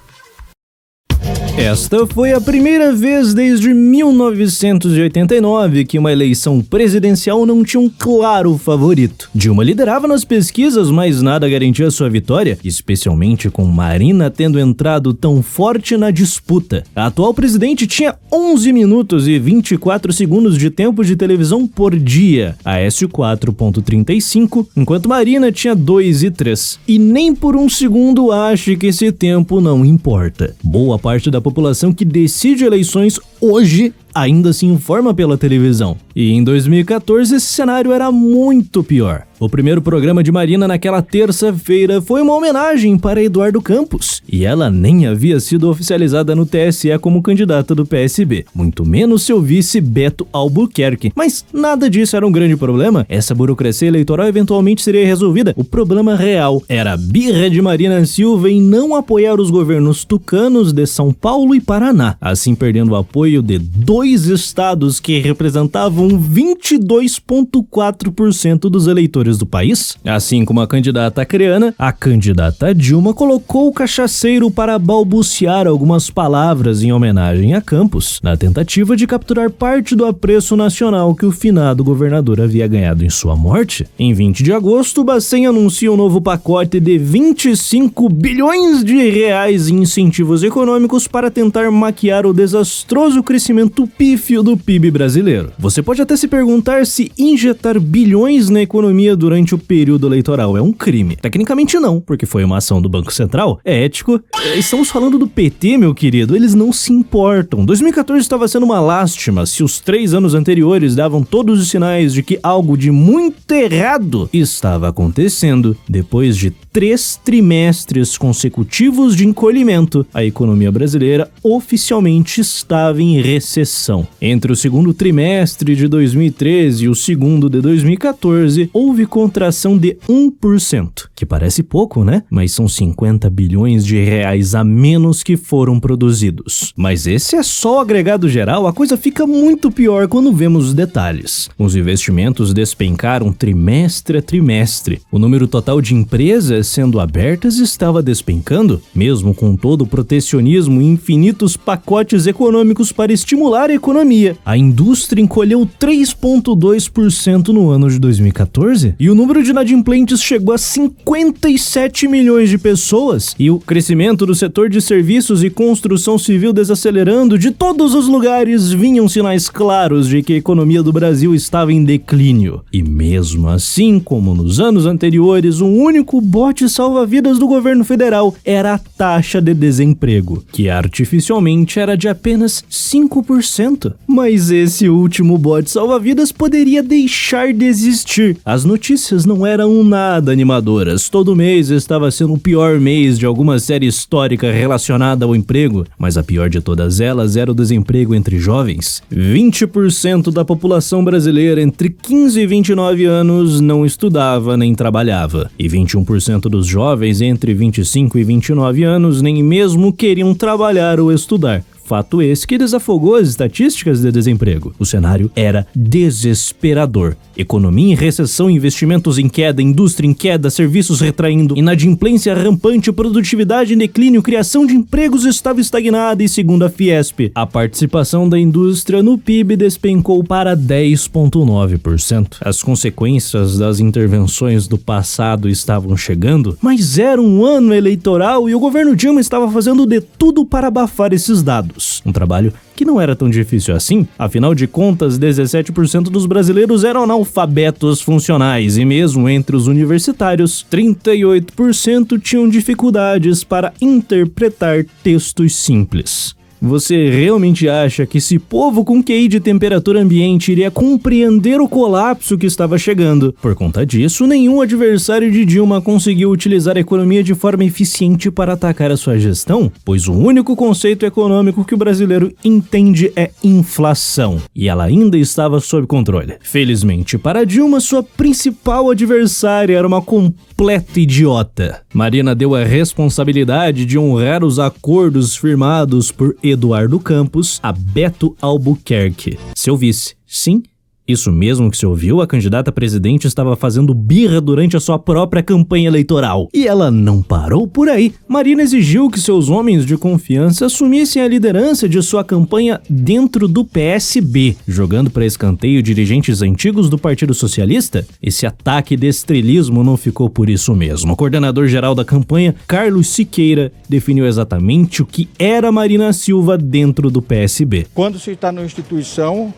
Esta foi a primeira vez desde 1989 que uma eleição presidencial não tinha um claro favorito. Dilma liderava nas pesquisas, mas nada garantia sua vitória, especialmente com Marina tendo entrado tão forte na disputa. A atual presidente tinha 11 minutos e 24 segundos de tempo de televisão por dia, Aécio 4,35, enquanto Marina tinha 2 e 3. E nem por um segundo ache que esse tempo não importa. Boa parte da população que decide eleições hoje ainda se informa pela televisão. E em 2014 esse cenário era muito pior. O primeiro programa de Marina naquela terça-feira foi uma homenagem para Eduardo Campos, e ela nem havia sido oficializada no TSE como candidata do PSB, muito menos seu vice Beto Albuquerque. Mas nada disso era um grande problema, essa burocracia eleitoral eventualmente seria resolvida. O problema real era a birra de Marina Silva em não apoiar os governos tucanos de São Paulo e Paraná, assim perdendo o apoio de 2 estados que representavam 22,4% dos eleitores do país. Assim como a candidata acreana, a candidata Dilma colocou o cachaceiro para balbuciar algumas palavras em homenagem a Campos, na tentativa de capturar parte do apreço nacional que o finado governador havia ganhado em sua morte. Em 20 de agosto, o Bacen anuncia um novo pacote de 25 bilhões de reais em incentivos econômicos para tentar maquiar o desastroso crescimento pífio do PIB brasileiro. Você pode até se perguntar se injetar bilhões na economia durante o período eleitoral é um crime. Tecnicamente não, porque foi uma ação do Banco Central. É ético. Estamos falando do PT, meu querido, eles não se importam. 2014 estava sendo uma lástima se os 3 anos anteriores davam todos os sinais de que algo de muito errado estava acontecendo. Depois de 3 trimestres consecutivos de encolhimento, a economia brasileira oficialmente estava em recessão. Entre o segundo trimestre de 2013 e o segundo de 2014, houve contração de 1%, que parece pouco, né? Mas são 50 bilhões de reais a menos que foram produzidos. Mas esse é só o agregado geral, a coisa fica muito pior quando vemos os detalhes. Os investimentos despencaram trimestre a trimestre. O número total de empresas sendo abertas estava despencando, mesmo com todo o protecionismo e infinitos pacotes econômicos para estimular a a economia. A indústria encolheu 3,2% no ano de 2014 e o número de inadimplentes chegou a 57 milhões de pessoas. E o crescimento do setor de serviços e construção civil desacelerando, de todos os lugares vinham sinais claros de que a economia do Brasil estava em declínio. E mesmo assim, como nos anos anteriores, o único bote salva-vidas do governo federal era a taxa de desemprego, que artificialmente era de apenas 5%. Mas esse último bote salva-vidas poderia deixar de existir. As notícias não eram nada animadoras. Todo mês estava sendo o pior mês de alguma série histórica relacionada ao emprego, mas a pior de todas elas era o desemprego entre jovens. 20% da população brasileira entre 15 e 29 anos não estudava nem trabalhava, e 21% dos jovens entre 25 e 29 anos nem mesmo queriam trabalhar ou estudar. Fato esse que desafogou as estatísticas de desemprego. O cenário era desesperador. Economia em recessão, investimentos em queda, indústria em queda, serviços retraindo, inadimplência rampante, produtividade em declínio, criação de empregos estava estagnada e, segundo a Fiesp, a participação da indústria no PIB despencou para 10,9%. As consequências das intervenções do passado estavam chegando, mas era um ano eleitoral e o governo Dilma estava fazendo de tudo para abafar esses dados. Um trabalho que não era tão difícil assim. Afinal de contas, 17% dos brasileiros eram analfabetos funcionais e mesmo entre os universitários, 38% tinham dificuldades para interpretar textos simples. Você realmente acha que esse povo com QI de temperatura ambiente iria compreender o colapso que estava chegando? Por conta disso, nenhum adversário de Dilma conseguiu utilizar a economia de forma eficiente para atacar a sua gestão, pois o único conceito econômico que o brasileiro entende é inflação, e ela ainda estava sob controle. Felizmente para Dilma, sua principal adversária era uma completa idiota. Marina deu a responsabilidade de honrar os acordos firmados por Eduardo Campos a Beto Albuquerque, seu vice. Sim, isso mesmo que se ouviu, a candidata a presidente estava fazendo birra durante a sua própria campanha eleitoral. E ela não parou por aí. Marina exigiu que seus homens de confiança assumissem a liderança de sua campanha dentro do PSB, jogando para escanteio dirigentes antigos do Partido Socialista. Esse ataque de estrelismo não ficou por isso mesmo. O coordenador-geral da campanha, Carlos Siqueira, definiu exatamente o que era Marina Silva dentro do PSB. Quando se está numa instituição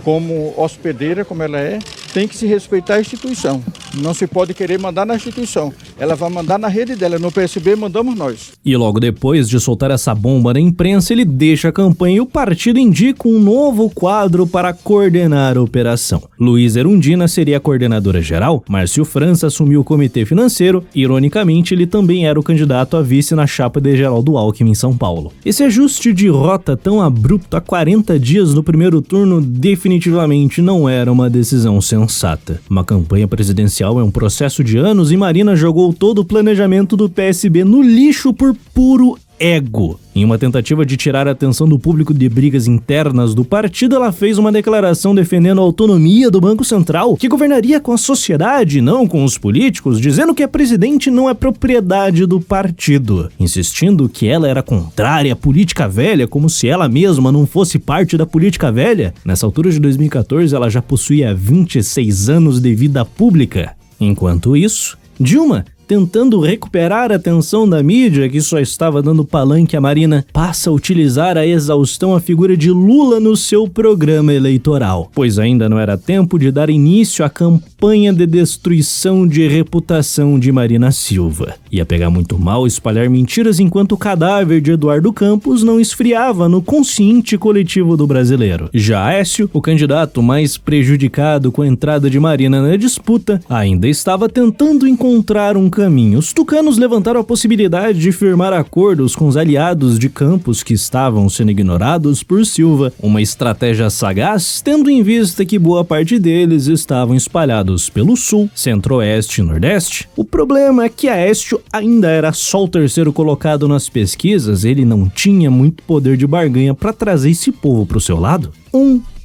como hospedeira, como ela é, tem que se respeitar a instituição. Não se pode querer mandar na instituição. Ela vai mandar na rede dela. No PSB mandamos nós. E logo depois de soltar essa bomba na imprensa, ele deixa a campanha e o partido indica um novo quadro para coordenar a operação. Luiz Erundina seria a coordenadora geral, Márcio França assumiu o comitê financeiro. Ironicamente, ele também era o candidato a vice na chapa de Geraldo Alckmin em São Paulo. Esse ajuste de rota tão abrupto a 40 dias do primeiro turno definitivamente não era uma decisão sensata. Uma campanha presidencial é um processo de anos e Marina jogou todo o planejamento do PSB no lixo por puro ego. Em uma tentativa de tirar a atenção do público de brigas internas do partido, ela fez uma declaração defendendo a autonomia do Banco Central, que governaria com a sociedade, não com os políticos, dizendo que a presidente não é propriedade do partido, insistindo que ela era contrária à política velha, como se ela mesma não fosse parte da política velha. Nessa altura de 2014, ela já possuía 26 anos de vida pública. Enquanto isso, Dilma, tentando recuperar a atenção da mídia que só estava dando palanque a Marina, passa a utilizar a exaustão a figura de Lula no seu programa eleitoral, pois ainda não era tempo de dar início à campanha de destruição de reputação de Marina Silva. Ia pegar muito mal espalhar mentiras enquanto o cadáver de Eduardo Campos não esfriava no consciente coletivo do brasileiro. Já Aécio, o candidato mais prejudicado com a entrada de Marina na disputa, ainda estava tentando encontrar um caminho. Os tucanos levantaram a possibilidade de firmar acordos com os aliados de Campos que estavam sendo ignorados por Silva, uma estratégia sagaz, tendo em vista que boa parte deles estavam espalhados pelo Sul, Centro-Oeste e Nordeste. O problema é que Aécio ainda era só o terceiro colocado nas pesquisas, ele não tinha muito poder de barganha para trazer esse povo para o seu lado.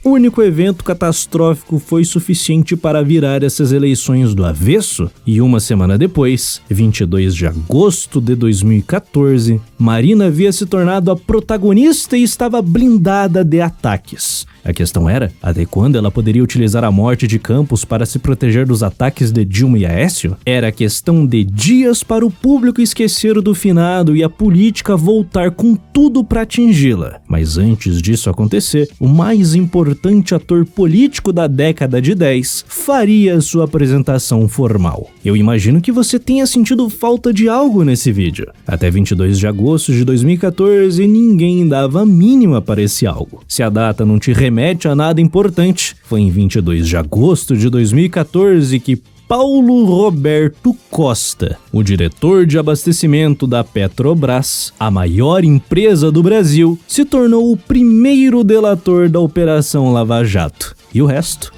O único evento catastrófico foi suficiente para virar essas eleições do avesso e uma semana depois, 22 de agosto de 2014, Marina havia se tornado a protagonista e estava blindada de ataques. A questão era, até quando ela poderia utilizar a morte de Campos para se proteger dos ataques de Dilma e Aécio? Era questão de dias para o público esquecer do finado e a política voltar com tudo para atingi-la. Mas antes disso acontecer, o mais importante ator político da década de 10 faria sua apresentação formal. Eu imagino que você tenha sentido falta de algo nesse vídeo. Até 22 de agosto de 2014, ninguém dava a mínima para esse algo. Se a data não te remete a nada importante, foi em 22 de agosto de 2014 que Paulo Roberto Costa, o diretor de abastecimento da Petrobras, a maior empresa do Brasil, se tornou o primeiro delator da Operação Lava Jato. E o resto?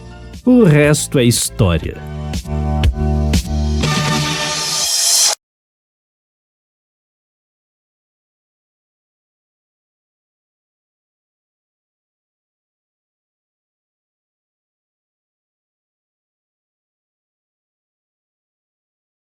O resto é história.